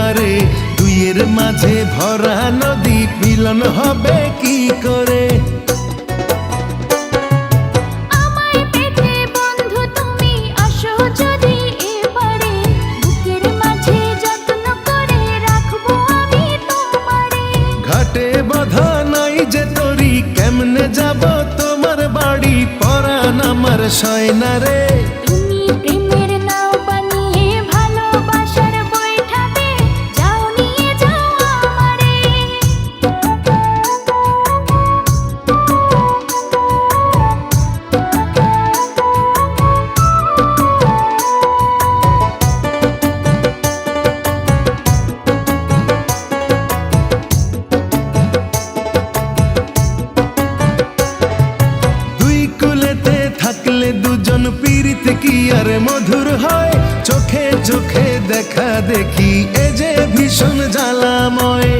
পারে, দুইয়ের মাঝে ভরা নদী মিলন হবে কি করে? ঘাটে বাঁধা নাই যে তরি, কেমনে যাব তোমার বাড়ি? পরাণ আমার সয় না রে। থাকলে দুজন পীড়িত কি আর মধুর হয়? চোখে চোখে দেখা দেখি এ যে ভীষণ জ্বালাময়।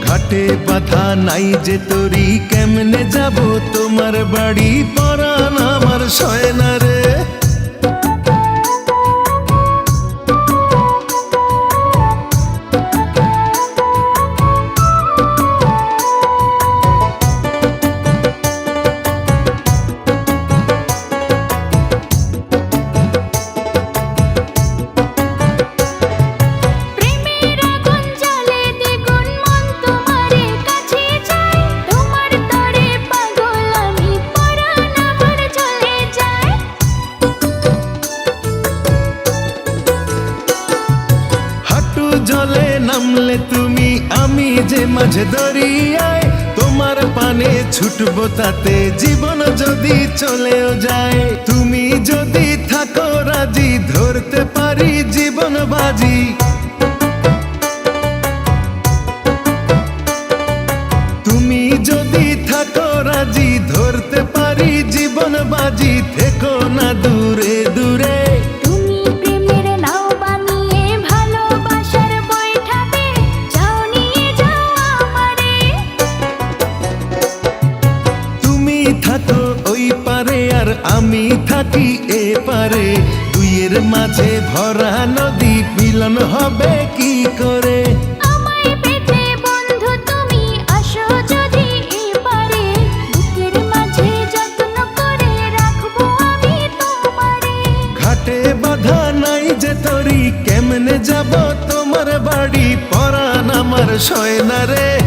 ঘাটে বাঁধা নাই যে তরি, কেমনে যাব তোমার বাড়ি? পরাণ আমার সয় না রে। জলে নামলে তুমি, আমি যে মাঝে দরিয়ায়, তোমার পানে ছুটবো তাতে জীবন যদি চলেও যায়। তুমি যদি থাকো রাজি, ধরতে পারি জীবন বাজি। তুমি যদি থাকো রাজি, ধরতে পারি জীবন বাজি। থেকো না দূরে দূরে, থাকো ওই পারে আর আমি থাকি এ পারে, দুইয়ের মাঝে ভরা নদী মিলন হবে কি করে? ঘাটে বাঁধা নাই যে তরি, কেমনে যাব তোমার বাড়ি? পরাণ আমার সয় না রে।